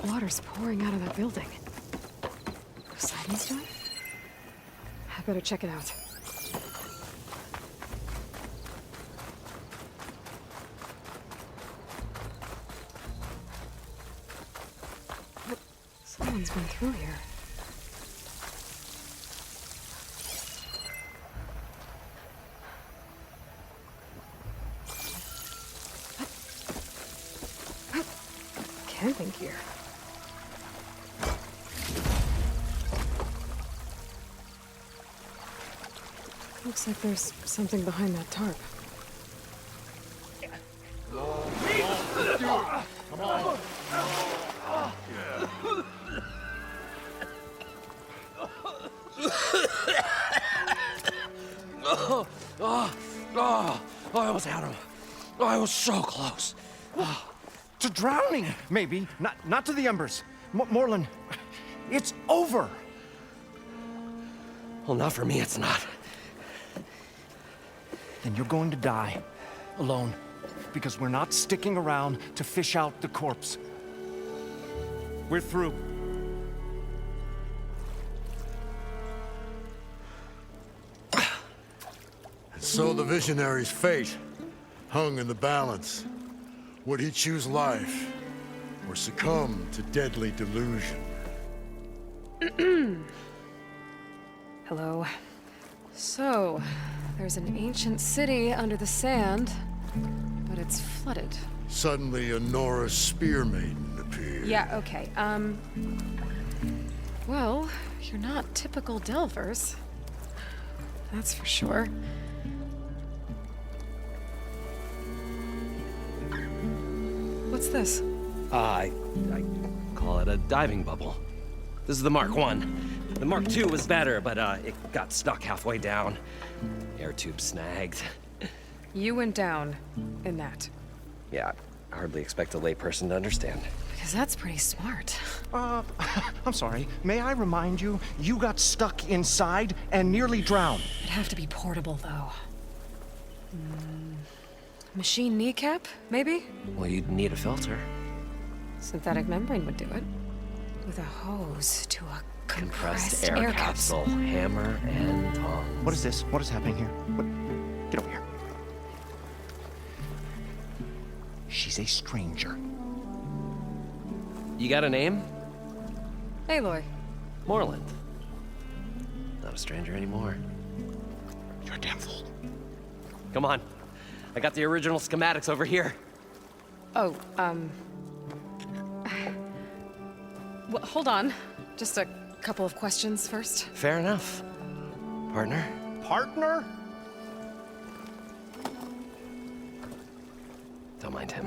Water's pouring out of that building. Poseidon's doing? I better check it out. But someone's been through here. Camping gear. Looks like there's something behind that tarp. I almost had him. I was so close. To drowning, maybe. Not to the embers. Morlund, it's over. Well, not for me, it's not. Then you're going to die. Alone. Because we're not sticking around to fish out the corpse. We're through. So the visionary's fate hung in the balance. Would he choose life or succumb to deadly delusion? Hello. So, there's an ancient city under the sand, but it's flooded. Suddenly, a Norse spear maiden appeared. Yeah, okay. Well, you're not typical Delvers. That's for sure. What's this? I call it a diving bubble. This is the Mark I. The Mark II was better, but it got stuck halfway down. Air tube snagged. You went down in that. Yeah, I hardly expect a layperson to understand. Because that's pretty smart. I'm sorry. May I remind you, you got stuck inside and nearly drowned. It'd have to be portable, though. Machine kneecap, maybe? Well, you'd need a filter. Synthetic membrane would do it. With a hose to a compressed air capsule. Hammer and tongs. What is this? What is happening here? Get over here. She's a stranger. You got a name? Aloy. Morlund. Not a stranger anymore. You're a damn fool. Come on. I got the original schematics over here. Oh, well, hold on. Just a couple of questions first. Fair enough. Partner? Partner? Don't mind him.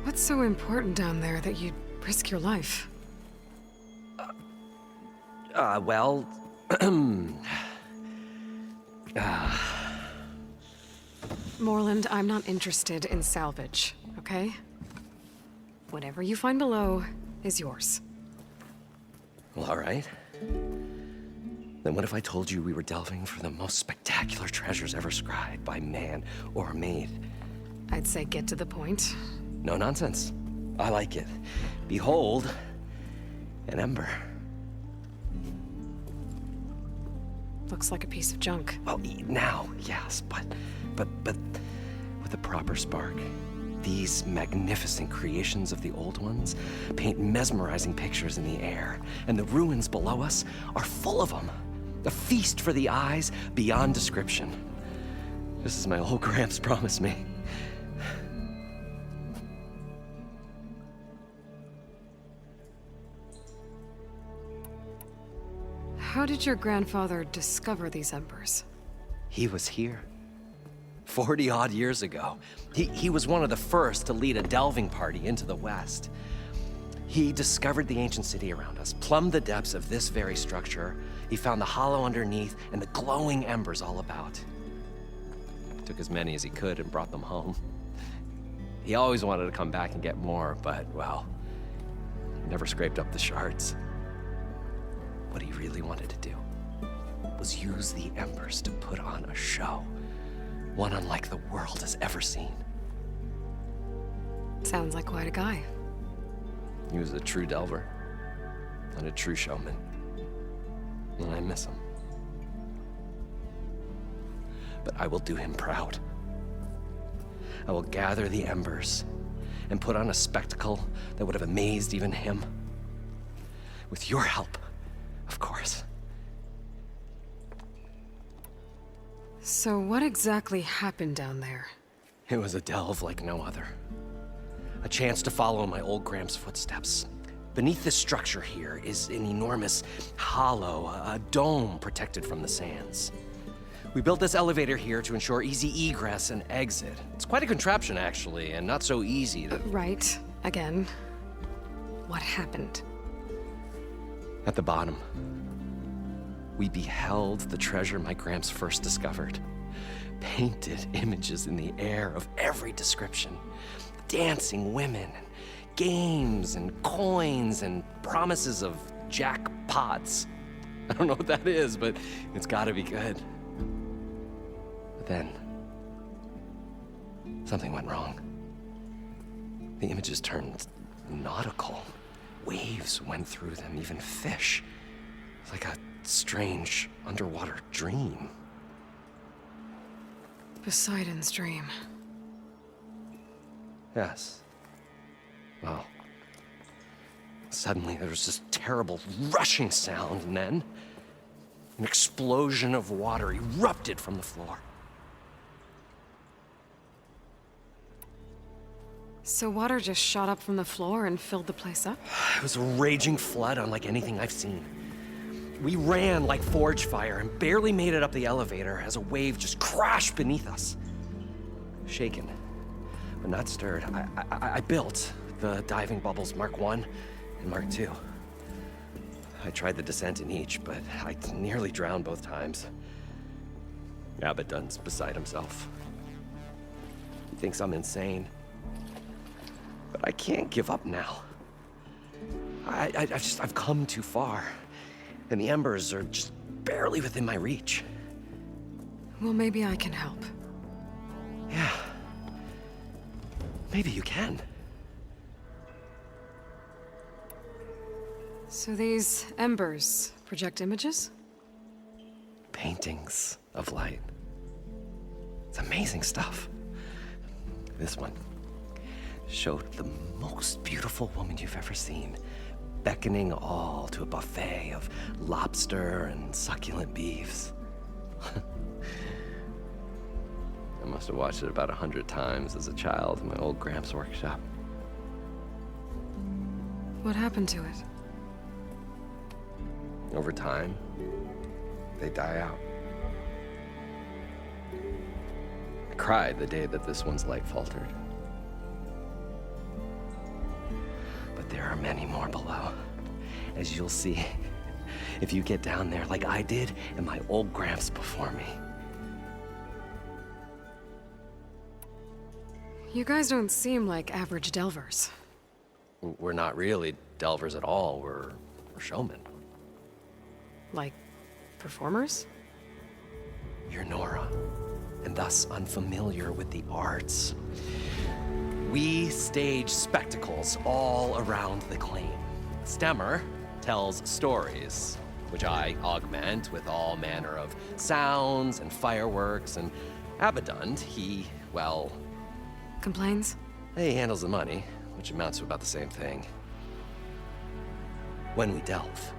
What's so important down there that you'd risk your life? Well... Morlund, I'm not interested in salvage, okay? Whatever you find below is yours. Well, all right. Then what if I told you we were delving for the most spectacular treasures ever scribed by man or maid? I'd say get to the point. No nonsense. I like it. Behold, an ember. Looks like a piece of junk. Well, now, yes, but with a proper spark. These magnificent creations of the old ones paint mesmerizing pictures in the air, and the ruins below us are full of them. A feast for the eyes beyond description. Just as my old Gramps promised me. How did your grandfather discover these embers? He was here. 40-odd years ago. He was one of the first to lead a delving party into the West. He discovered the ancient city around us, plumbed the depths of this very structure. He found the hollow underneath and the glowing embers all about. Took as many as he could and brought them home. He always wanted to come back and get more, but, well, never scraped up the shards. What he really wanted to do was use the embers to put on a show. One unlike the world has ever seen. Sounds like quite a guy. He was a true delver. And a true showman. And I miss him. But I will do him proud. I will gather the embers and put on a spectacle that would have amazed even him. With your help, of course. So what exactly happened down there? It was a delve like no other. A chance to follow in my old Gramps' footsteps. Beneath this structure here is an enormous hollow, a dome protected from the sands. We built this elevator here to ensure easy egress and exit. It's quite a contraption, actually, and not so easy to... Right. Again. What happened? At the bottom, we beheld the treasure my Gramps first discovered. Painted images in the air of every description. Dancing women, and games, and coins, and promises of jackpots. I don't know what that is, but it's gotta be good. But then, something went wrong. The images turned nautical. Waves went through them, even fish. It's like a strange underwater dream. Poseidon's dream. Yes. Well, suddenly there was this terrible rushing sound, and then an explosion of water erupted from the floor. So water just shot up from the floor and filled the place up? It was a raging flood unlike anything I've seen. We ran like forge fire and barely made it up the elevator as a wave just crashed beneath us. Shaken, but not stirred, I built the diving bubbles Mark I and Mark II. I tried the descent in each, but I nearly drowned both times. Abaddon's beside himself. He thinks I'm insane. But I can't give up now. I've come too far. And the embers are just barely within my reach. Well, maybe I can help. Yeah. Maybe you can. So these embers project images? Paintings of light. It's amazing stuff. This one showed the most beautiful woman you've ever seen, beckoning all to a buffet of lobster and succulent beefs. I must have watched it about 100 times as a child in my old Gramps' workshop. What happened to it? Over time, they die out. I cried the day that this one's light faltered. But there are many more below, as you'll see if you get down there like I did and my old Gramps before me. You guys don't seem like average delvers. We're not really delvers at all, we're showmen. Like, performers? You're Nora, and thus unfamiliar with the arts. We stage spectacles all around the claim. Stemmer tells stories, which I augment with all manner of sounds and fireworks, and Abaddon, he, well... Complains? He handles the money, which amounts to about the same thing. When we delve,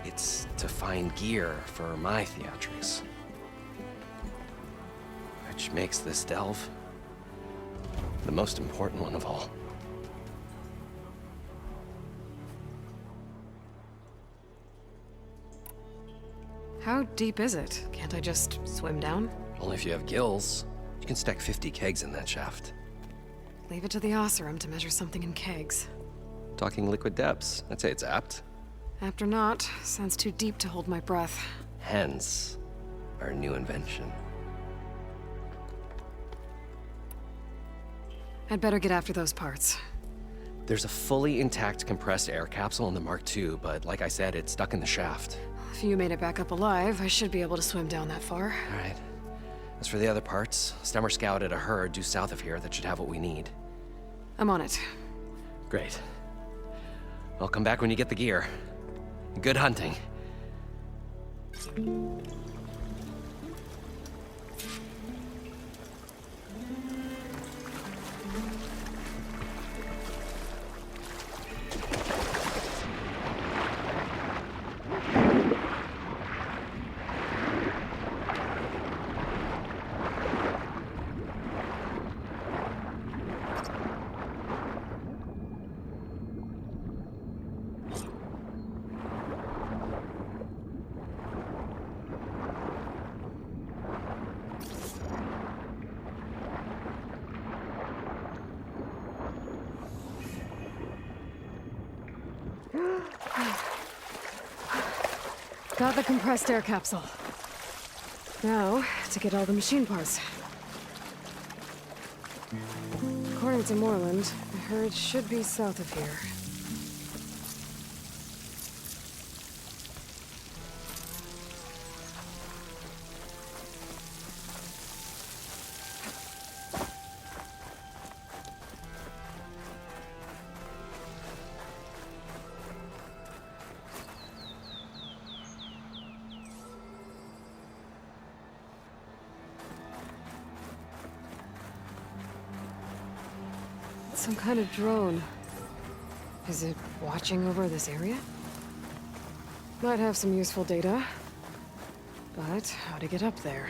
it's to find gear for my theatrics. Which makes this delve the most important one of all. How deep is it? Can't I just swim down? Only if you have gills. You can stack 50 kegs in that shaft. Leave it to the Oseram to measure something in kegs. Talking liquid depths, I'd say it's apt. After not, sounds too deep to hold my breath. Hence, our new invention. I'd better get after those parts. There's a fully intact compressed air capsule in the Mark II, but like I said, it's stuck in the shaft. If you made it back up alive, I should be able to swim down that far. All right. As for the other parts, Stemmer scouted a herd due south of here that should have what we need. I'm on it. Great. I'll come back when you get the gear. Good hunting. Got the compressed air capsule. Now, to get all the machine parts. According to Moreland, the herd should be south of here. Some kind of drone. Is it watching over this area? Might have some useful data. But how to get up there?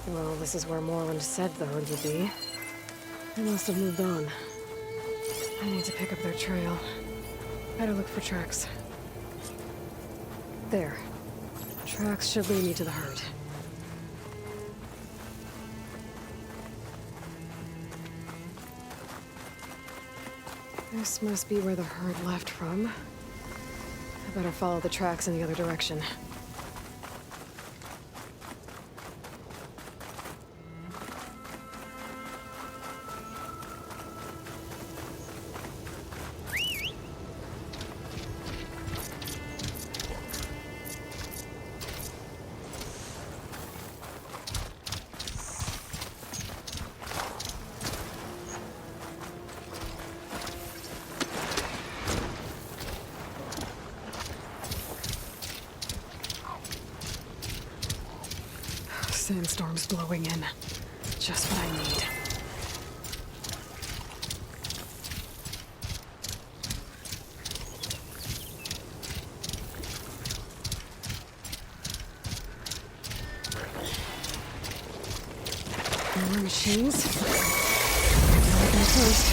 Well, this is where Moreland said the herd would be. They must have moved on. I need to pick up their trail. Better look for tracks. There. Tracks should lead me to the herd. This must be where the herd left from. I better follow the tracks in the other direction. Sandstorm's blowing in. Just what I need. More machines. I'll go first.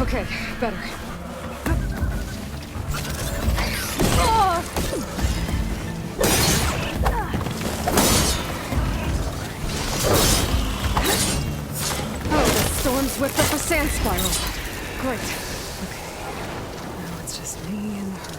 Okay, better. Oh, the storm's whipped up a sand spiral. Great. Okay. Now it's just me and the herd.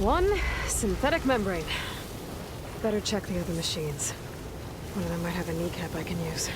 One synthetic membrane. Better check the other machines. One of them might have a kneecap I can use.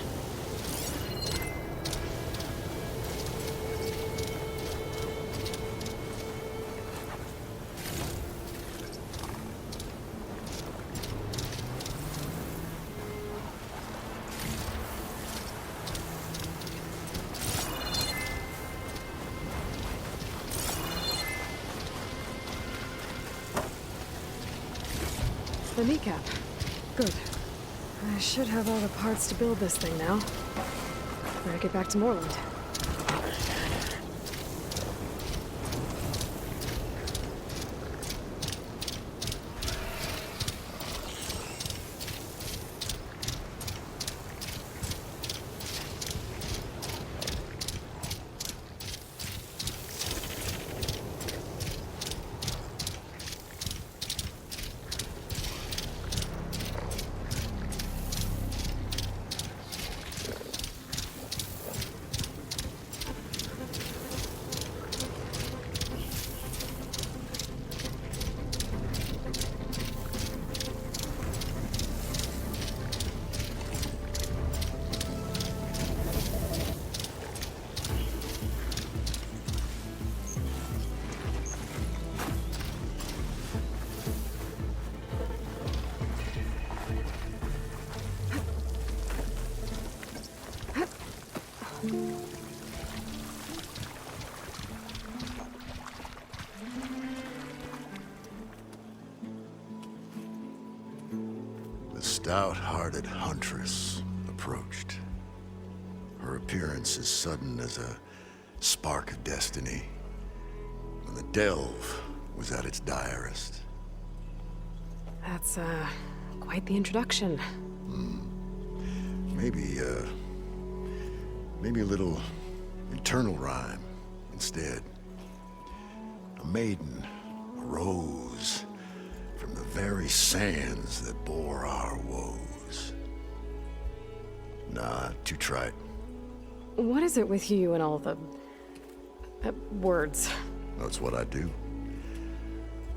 The kneecap. Good. I should have all the parts to build this thing now. Better get back to Moreland. The stout-hearted huntress approached. Her appearance as sudden as a spark of destiny, when the delve was at its direst. That's, quite the introduction. Maybe a little internal rhyme instead. A maiden arose from the very sands that bore our woes. Nah, too trite. What is it with you and all the... words? That's what I do.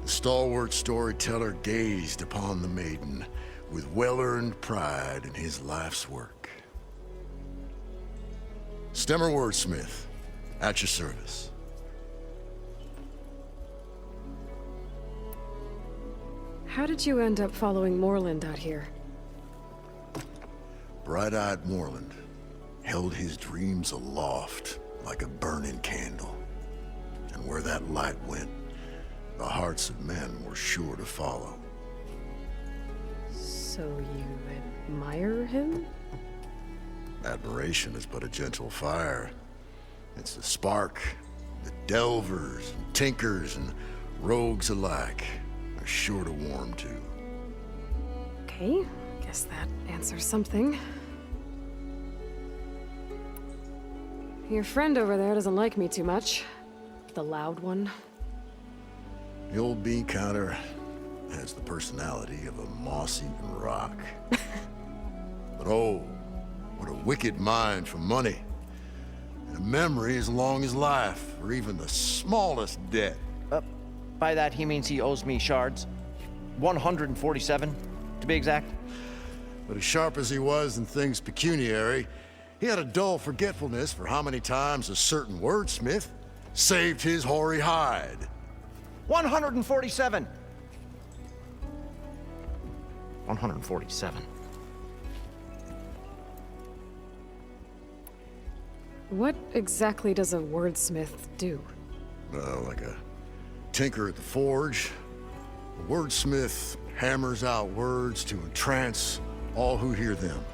The stalwart storyteller gazed upon the maiden with well-earned pride in his life's work. Stemmer Wordsmith, at your service. How did you end up following Moreland out here? Bright-eyed Moreland held his dreams aloft like a burning candle. And where that light went, the hearts of men were sure to follow. So you admire him? Admiration is but a gentle fire. It's the spark that delvers and tinkers and rogues alike are sure to warm to. Okay, guess that answers something. Your friend over there doesn't like me too much. The loud one. The old bean counter has the personality of a moss-eaten rock. But oh, what a wicked mind for money. And a memory as long as life, or even the smallest debt. By that, he means he owes me shards. 147, to be exact. But as sharp as he was in things pecuniary, he had a dull forgetfulness for how many times a certain wordsmith saved his hoary hide. 147. 147. What exactly does a wordsmith do? Like a tinker at the forge, a wordsmith hammers out words to entrance all who hear them.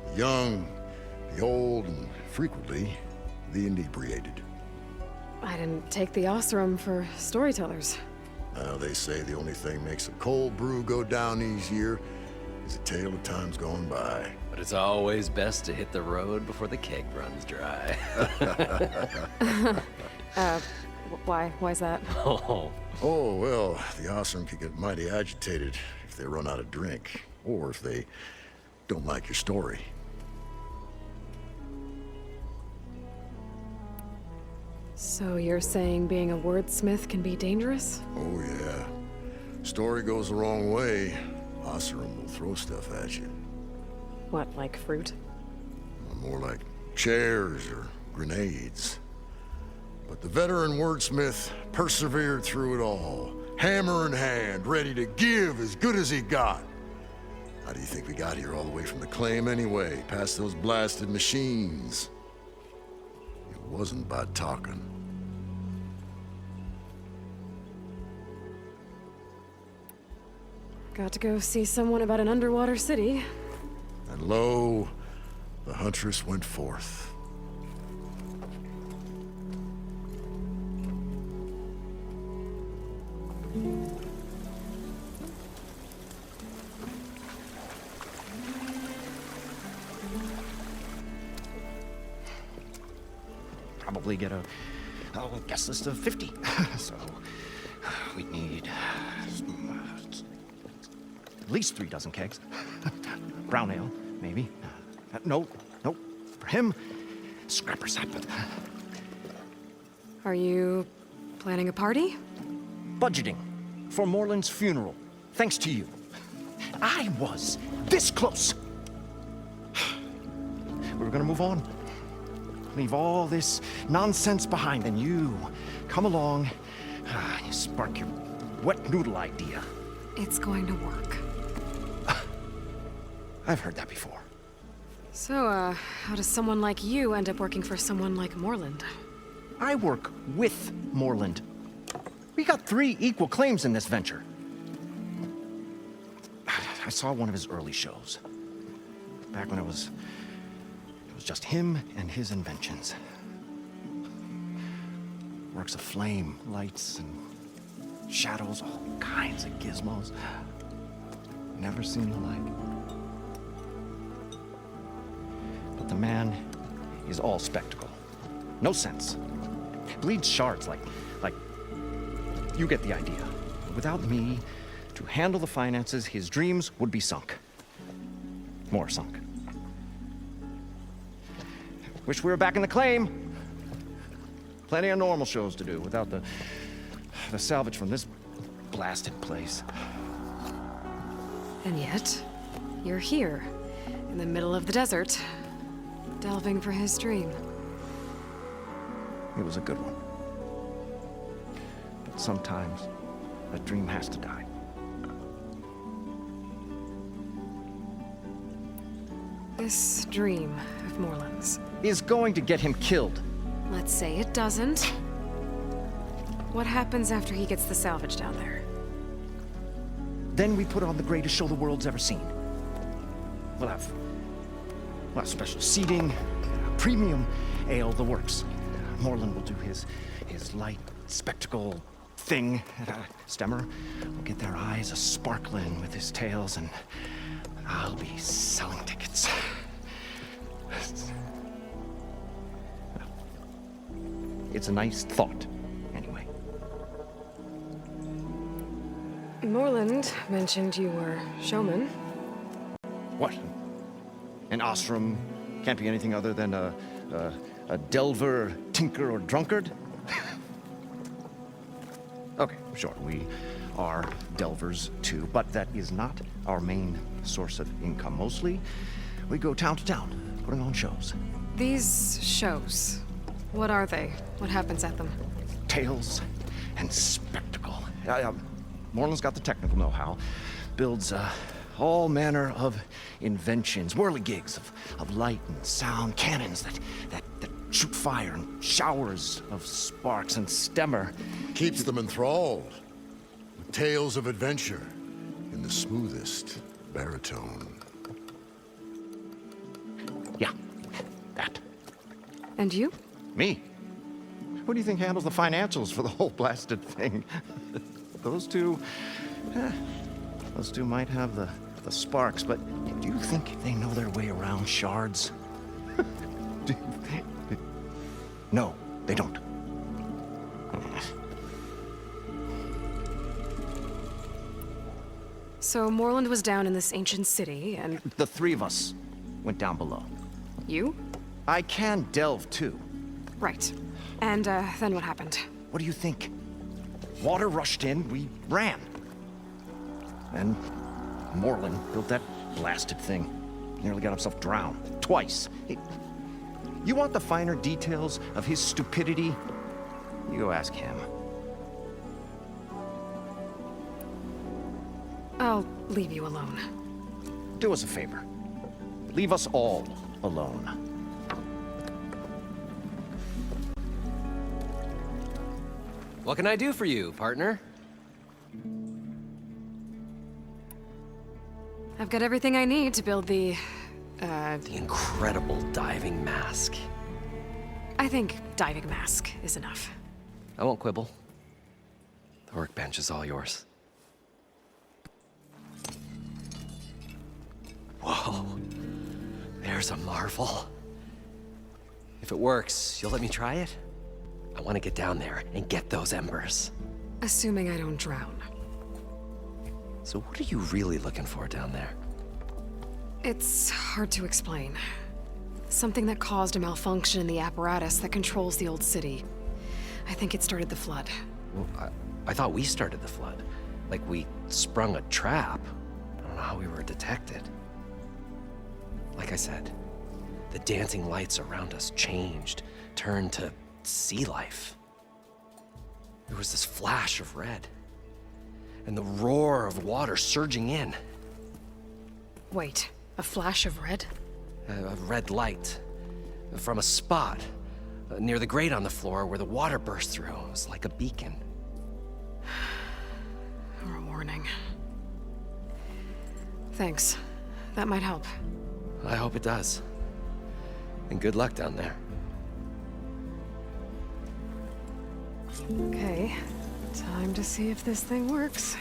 The young, the old, and frequently, the inebriated. I didn't take the Osram for storytellers. They say the only thing makes a cold brew go down easier is a tale of times gone by. But it's always best to hit the road before the keg runs dry. Why? Why's that? Oh, Oh, well, the Osram could get mighty agitated if they run out of drink, or if they don't like your story. So you're saying being a wordsmith can be dangerous? Oh, yeah. Story goes the wrong way, Oseram will throw stuff at you. What, like fruit? More like chairs or grenades. But the veteran wordsmith persevered through it all, hammer in hand, ready to give as good as he got. How do you think we got here all the way from the claim anyway, past those blasted machines? It wasn't by talking. Got to go see someone about an underwater city. And lo, the huntress went forth. Probably get a guest list of 50. So we need at least 3 dozen kegs. Brown ale, maybe. No. For him, scrapper sap. Are you planning a party? Budgeting for Morland's funeral, thanks to you. I was this close. We were gonna move on. Leave all this nonsense behind, and you come along, and you spark your wet noodle idea. It's going to work. I've heard that before. So, how does someone like you end up working for someone like Morland? I work with Morland. We got 3 equal claims in this venture. I saw one of his early shows. Back when it was just him and his inventions. Works of flame, lights, and shadows, all kinds of gizmos. Never seen the like. But the man is all spectacle. No sense. Bleeds shards like you get the idea. Without me to handle the finances, his dreams would be sunk. More sunk. Wish we were back in the claim. Plenty of normal shows to do without the salvage from this blasted place. And yet, you're here, in the middle of the desert, delving for his dream. It was a good one. But sometimes, a dream has to die. This dream of Morland's. Is going to get him killed. Let's say it doesn't. What happens after he gets the salvage down there? Then we put on the greatest show the world's ever seen. We'll have special seating, premium ale, the works. Morland will do his light spectacle thing. Stemmer will get their eyes a-sparkling with his tales, and I'll be selling tickets. It's a nice thought, anyway. Morland mentioned you were showman. What? An Oseram can't be anything other than a delver, tinker, or drunkard? Okay, sure, we are delvers too, but that is not our main source of income. Mostly, we go town to town, putting on shows. These shows, what are they? What happens at them? Tales and spectacle. Morland's got the technical know-how. Builds all manner of inventions, whirligigs of light and sound, cannons that shoot fire, and showers of sparks, and Stemmer Keeps them enthralled with tales of adventure in the smoothest baritone. Yeah, that. And you? Me? Who do you think handles the financials for the whole blasted thing? Those two might have the sparks, but do you think they know their way around shards? No, they don't. So Morland was down in this ancient city, and The 3 of us went down below. you? I can delve too. Right. And, then what happened? What do you think? Water rushed in, we ran. And Moreland built that blasted thing. Nearly got himself drowned. Twice. You want the finer details of his stupidity? You go ask him. I'll leave you alone. Do us a favor. Leave us all alone. What can I do for you, partner? I've got everything I need to build the Incredible diving mask. I think diving mask is enough. I won't quibble. The workbench is all yours. Whoa. There's a marvel. If it works, you'll let me try it? I want to get down there and get those embers. Assuming I don't drown. So what are you really looking for down there? It's hard to explain. Something that caused a malfunction in the apparatus that controls the old city. I think it started the flood. Well, I thought we started the flood. Like we sprung a trap. I don't know how we were detected. Like I said, the dancing lights around us changed, turned to sea life. There was this flash of red, and the roar of water surging in. Wait, a flash of red? A red light from a spot near the grate on the floor where the water burst through. It was like a beacon. Or a warning. Thanks. That might help. I hope it does. And good luck down there. Okay, time to see if this thing works.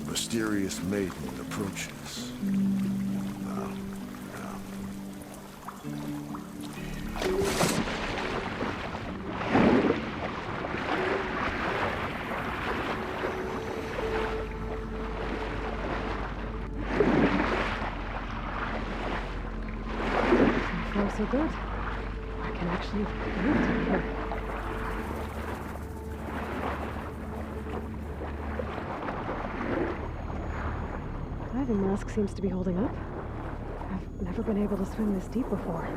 The mysterious maiden approaches. So far, so good. I can actually move to here. Diving mask seems to be holding up. I've never been able to swim this deep before.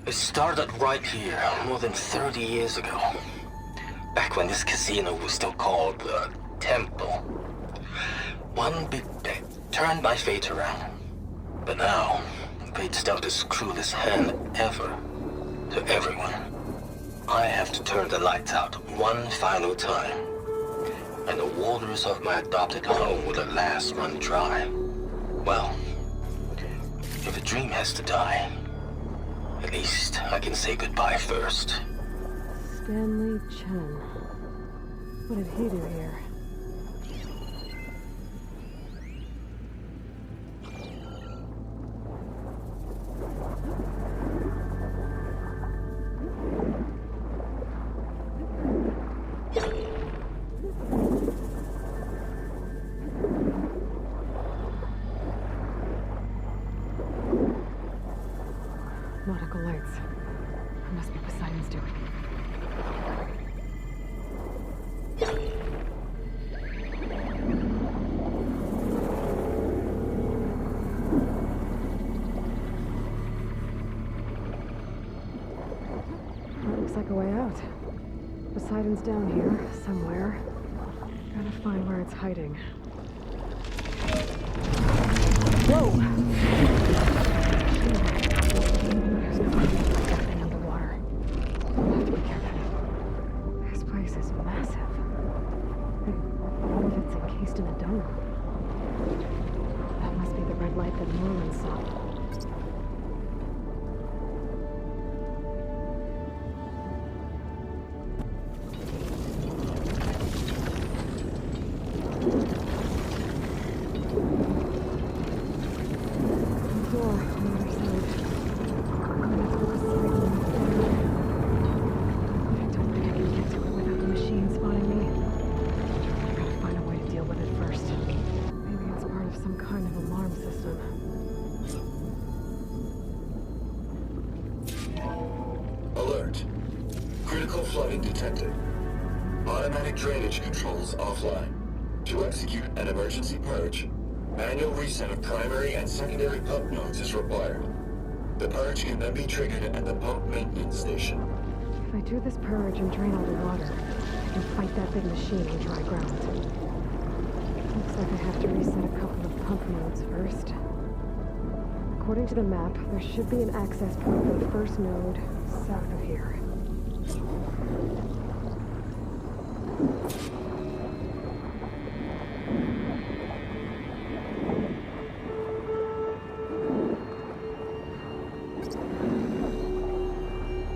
It started right here, more than 30 years ago. Back when this casino was still called the Temple. One big bet turned my fate around. But now, fate's dealt its cruelest hand ever to everyone. I have to turn the lights out one final time. And the waters of my adopted home will at last run dry. Well, if a dream has to die, at least I can say goodbye first. Stanley Chen. What did he do here? Nautical lights. It must be Poseidon's doing. That looks like a way out. Poseidon's down here, somewhere. Gotta find where it's hiding. Whoa! There's nothing underwater. I'll have to be careful. This place is massive. All of it's encased in a dome. That must be the red light that Moreland saw. Chemical flooding detected. Automatic drainage controls offline. To execute an emergency purge, manual reset of primary and secondary pump nodes is required. The purge can then be triggered at the pump maintenance station. If I do this purge and drain all the water, I can fight that big machine on dry ground. Looks like I have to reset a couple of pump nodes first. According to the map, there should be an access point for the first node south of here.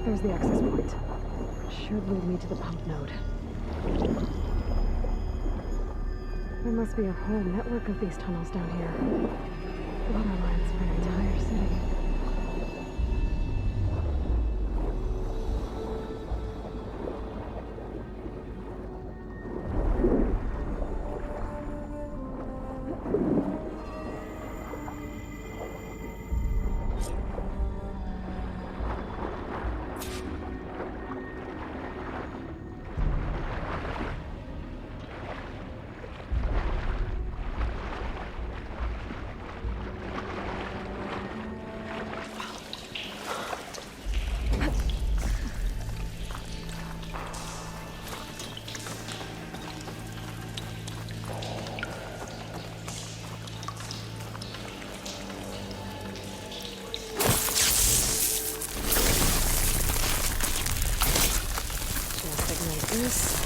There's the access point. Should lead me to the pump node. There must be a whole network of these tunnels down here. Water lines for an entire city. This.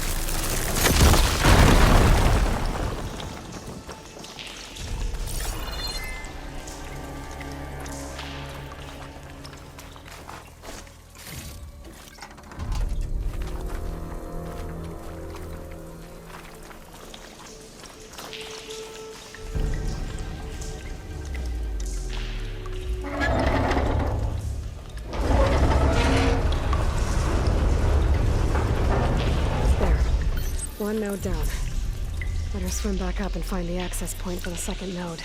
One node down. Better swim back up and find the access point for the second node.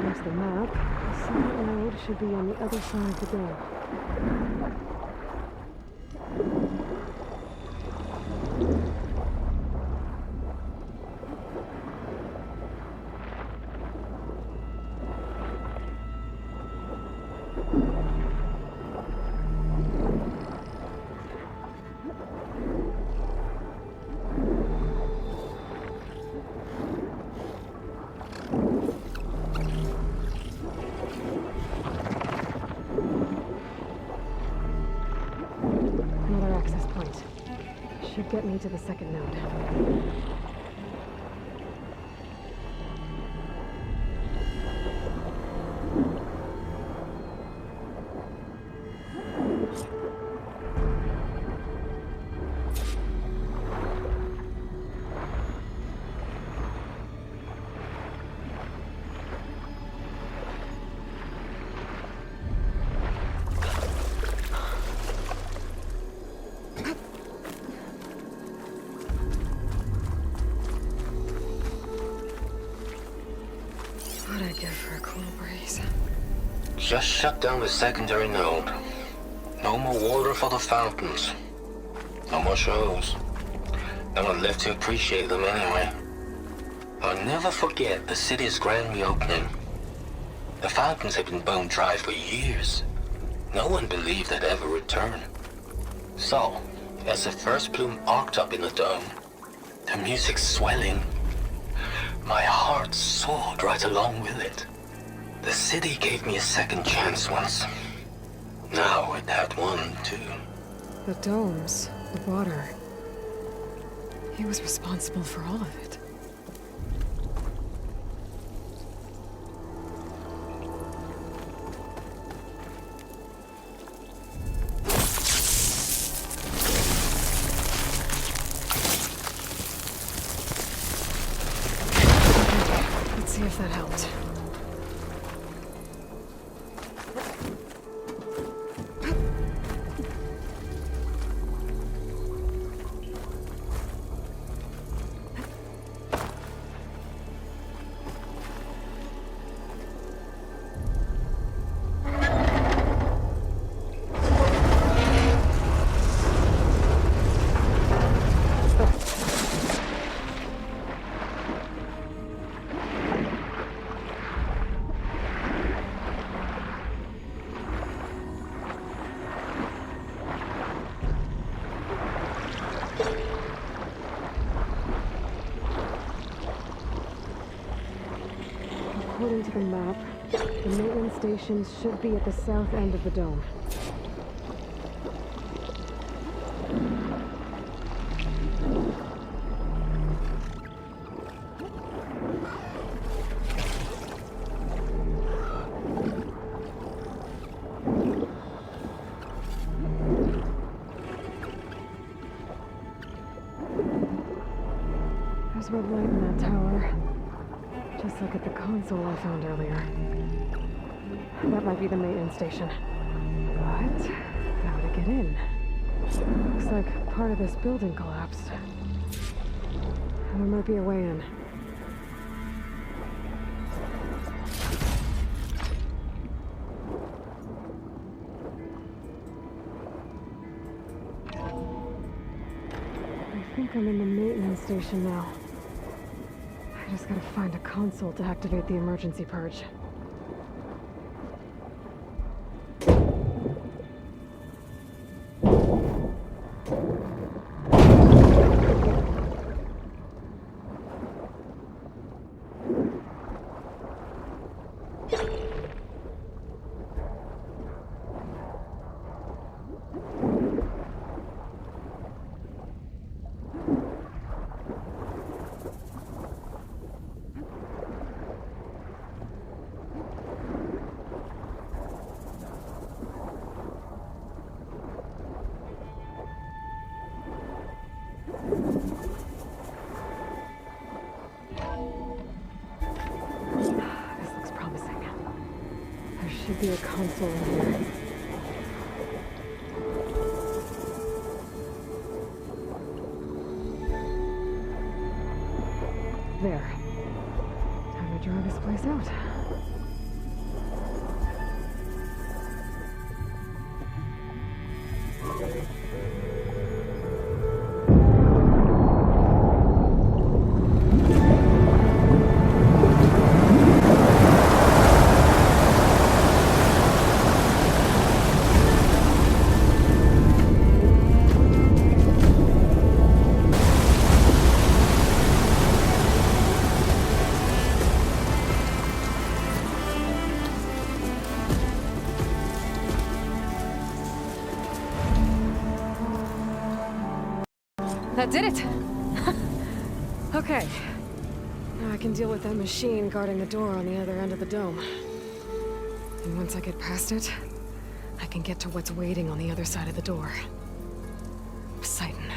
There's the map. The second node should be on the other side of the door. Another access point. Should get me to the second node. What'd I give for a cool breeze? Just shut down the secondary node. No more water for the fountains. No more shows. No one left to appreciate them anyway. I'll never forget the city's grand reopening. The fountains had been bone dry for years. No one believed they'd ever return. So, as the first bloom arced up in the dome, the music swelling, my heart soared right along with it. The city gave me a second chance once. Now it had one, too. The domes, the water. He was responsible for all of it. Let's see if that helped. According to the map, the maintenance station should be at the south end of the dome. There's red light in that tower. Just like at the console I found earlier. That might be the maintenance station. But how to get in? Looks like part of this building collapsed. There might be a way in. I think I'm in the maintenance station now. I just gotta find a console to activate the emergency purge. This looks promising. There should be a console in here. There. Time to draw this place out. That did it! Okay. Now I can deal with that machine guarding the door on the other end of the dome. And once I get past it, I can get to what's waiting on the other side of the door. Poseidon.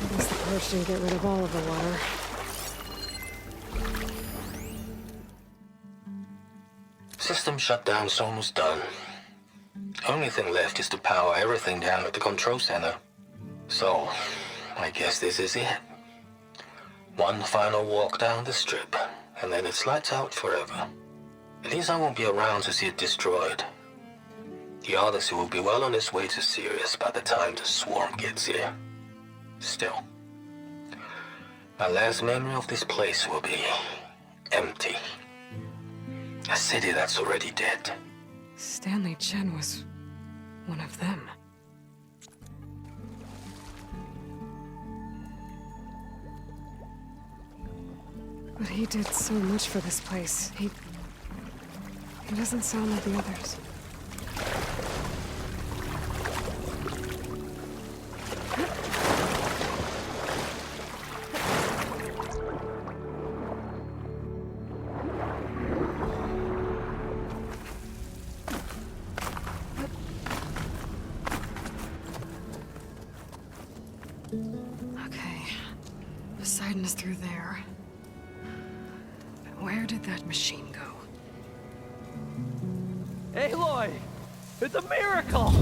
I guess the purge didn't get rid of all of the water. System shutdown's almost done. Only thing left is to power everything down at the control center. So, I guess this is it. One final walk down the strip, and then it's lights out forever. At least I won't be around to see it destroyed. The Odyssey will be well on its way to Sirius by the time the swarm gets here. Still, my last memory of this place will be empty. A city that's already dead. Stanley Chen was one of them. But he did so much for this place. He doesn't sound like the others. Okay. Poseidon is through there. But where did that machine go? Aloy! It's a miracle!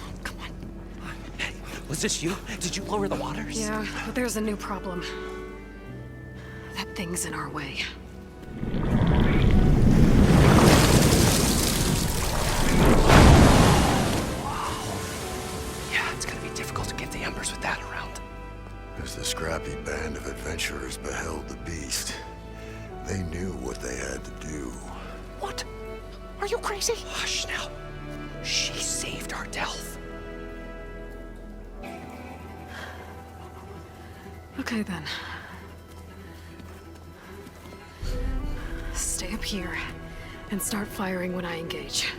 Come on. Hey, was this you? Did you lower the waters? Yeah, but there's a new problem. That thing's in our way. Yeah, it's gonna be difficult to get the embers with that around. As the scrappy band of adventurers beheld the beast, They knew what they had to do. What? Are you crazy? Hush now. She saved our Delph. Okay then. Stay up here and start firing when I engage.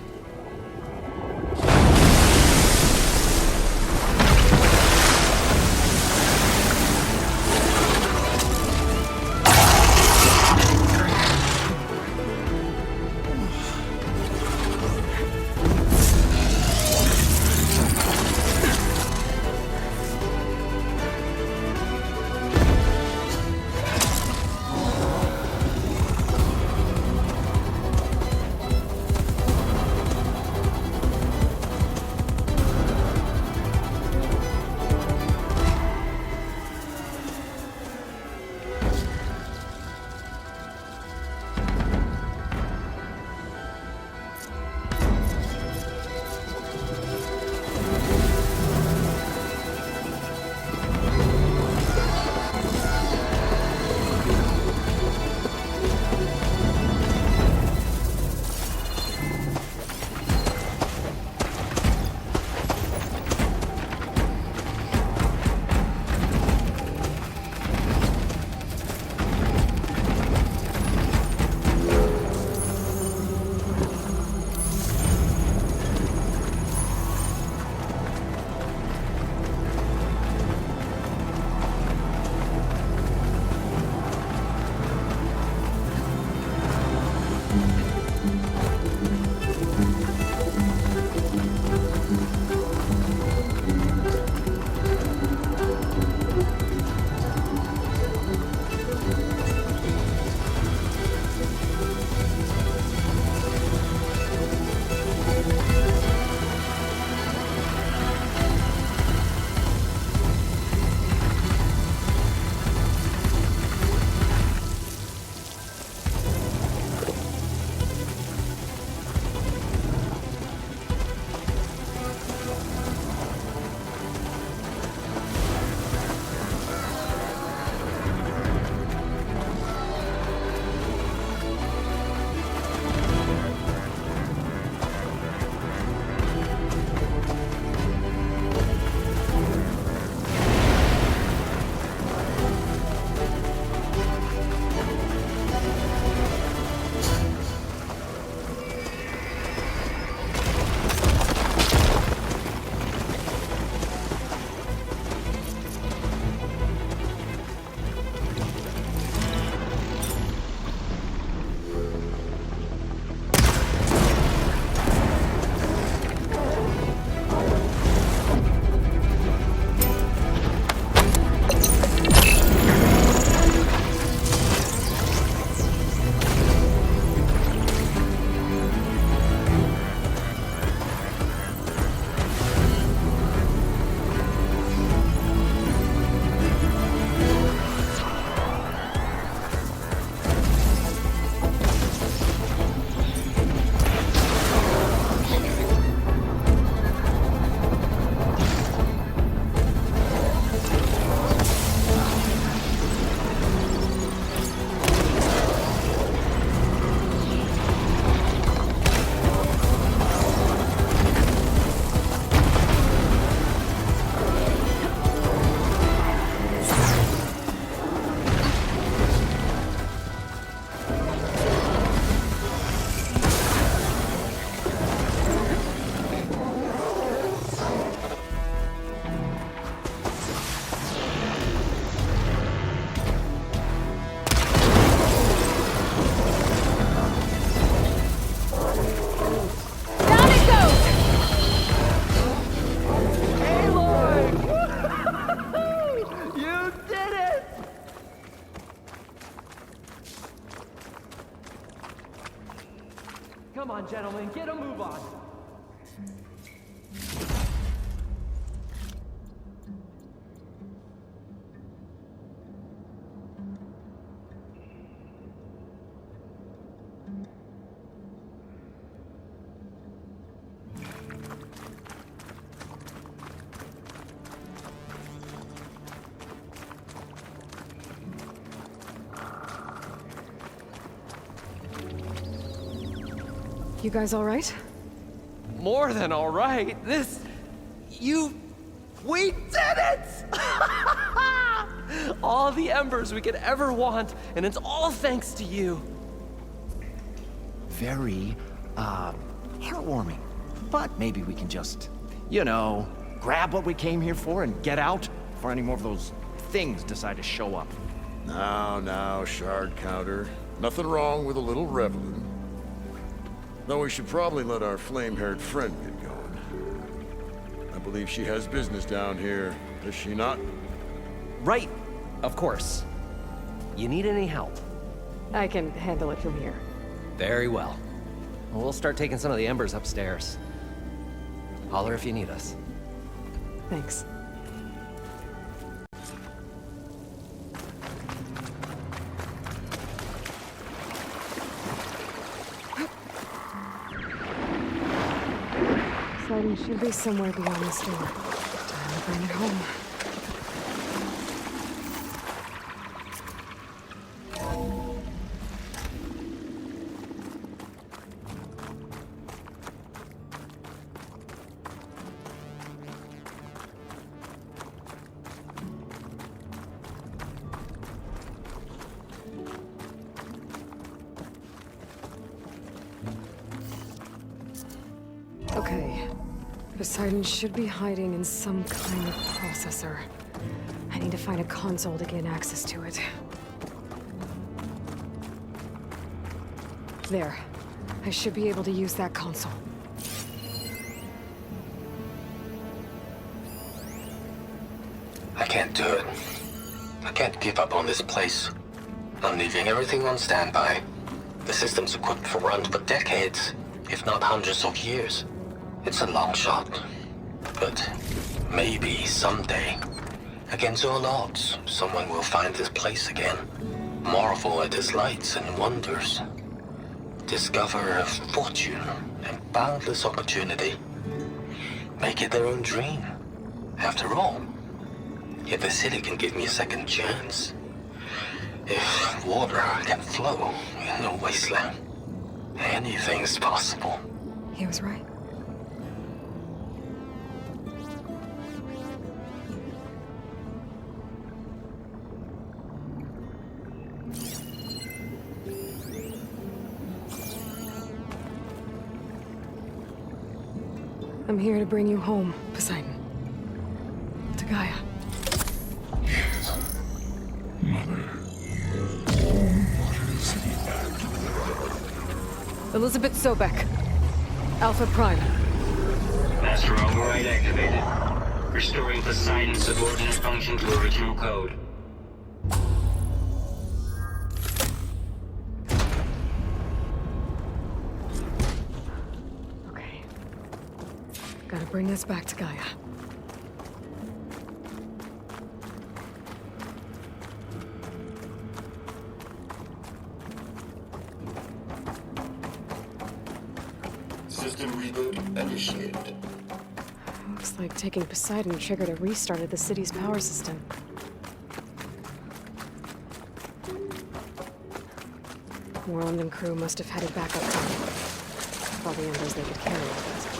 Come on, gentlemen, get a move on. You guys all right? More than all right. We did it! All the embers we could ever want, and it's all thanks to you. Very, heartwarming. But maybe we can just, grab what we came here for and get out before any more of those things decide to show up. Now, Shard Counter. Nothing wrong with a little reveling. Though we should probably let our flame-haired friend get going. I believe she has business down here, does she not? Right, of course. You need any help? I can handle it from here. Very well. We'll start taking some of the embers upstairs. Holler if you need us. Thanks. Poseidon should be somewhere beyond this door. Time to bring it home. Okay. Poseidon should be hiding in some kind of processor. I need to find a console to gain access to it. There. I should be able to use that console. I can't do it. I can't give up on this place. I'm leaving everything on standby. The system's equipped for runs for decades, if not hundreds of years. It's a long shot. But maybe someday, against all odds, someone will find this place again. Marvel at its lights and wonders. Discover a fortune and boundless opportunity. Make it their own dream. After all, if the city can give me a second chance, if water can flow in a wasteland, anything's possible. He was right. I'm here to bring you home, Poseidon. To Gaia. Elizabeth Sobek. Alpha Prime. Master override activated. Restoring Poseidon's subordinate function to original code. Okay. Gotta bring this back to Gaia. System reboot initiated. Looks like taking Poseidon triggered a restart of the city's power system. Moreland and crew must have headed back up top. All the embers they could carry at this point.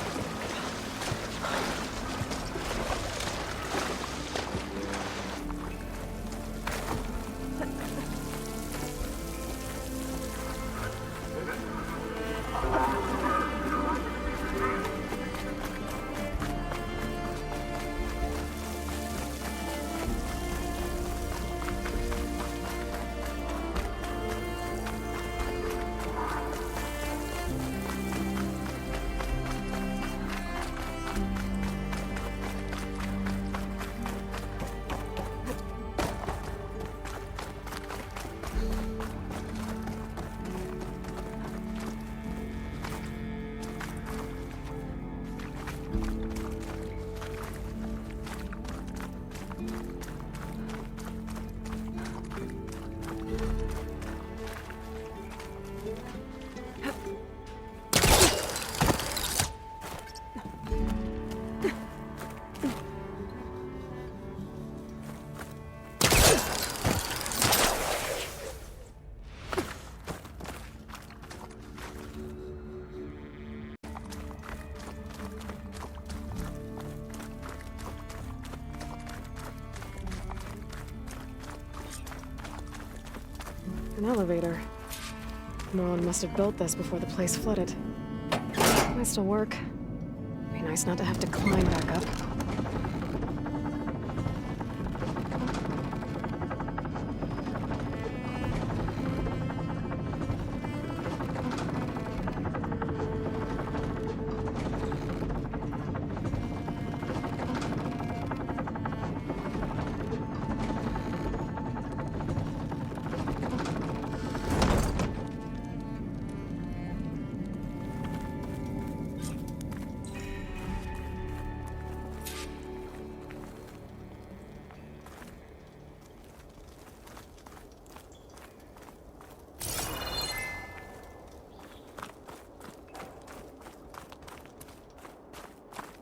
An elevator. Morlun must have built this before the place flooded. Might still work. Be nice not to have to climb back up.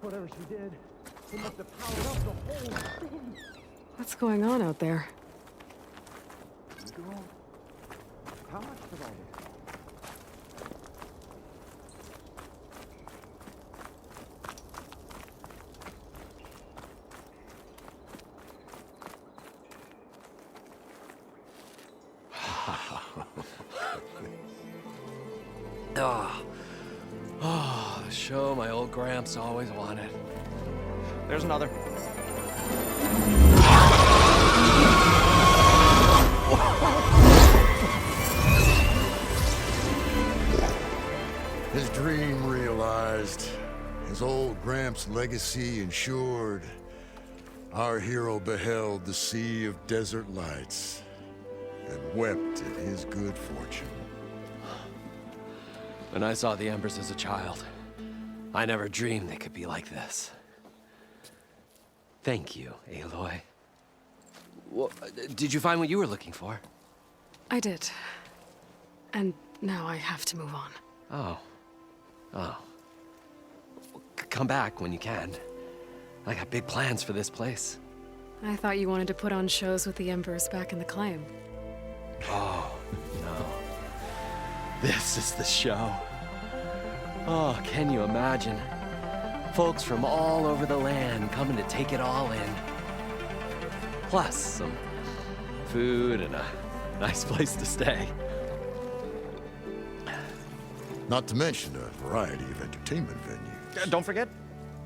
Whatever she did, it must have powered up the whole thing. What's going on out there? Girl, how much for all this? Oh, the show my old Gramps always wanted. There's another. His dream realized, his old Gramps' legacy ensured. Our hero beheld the sea of desert lights and wept at his good fortune. When I saw the Embers as a child, I never dreamed they could be like this. Thank you, Aloy. Well, did you find what you were looking for? I did. And now I have to move on. Oh. Come back when you can. I got big plans for this place. I thought you wanted to put on shows with the Embers back in the Claim. Oh, no. This is the show. Oh, can you imagine? Folks from all over the land coming to take it all in. Plus some food and a nice place to stay. Not to mention a variety of entertainment venues. Don't forget,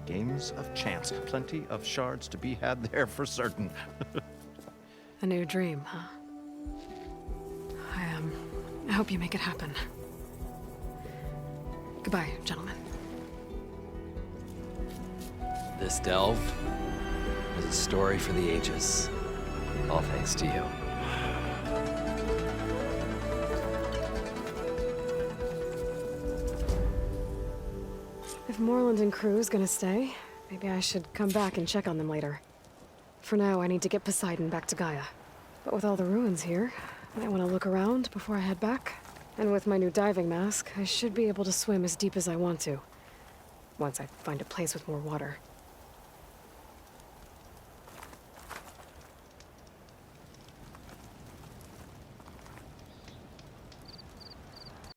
games of chance. Plenty of shards to be had there for certain. A new dream, huh? I hope you make it happen. Goodbye, gentlemen. This delve is a story for the ages. All thanks to you. If Morlund and crew's gonna stay, maybe I should come back and check on them later. For now, I need to get Poseidon back to Gaia. But with all the ruins here, I might want to look around before I head back. And with my new diving mask, I should be able to swim as deep as I want to. Once I find a place with more water.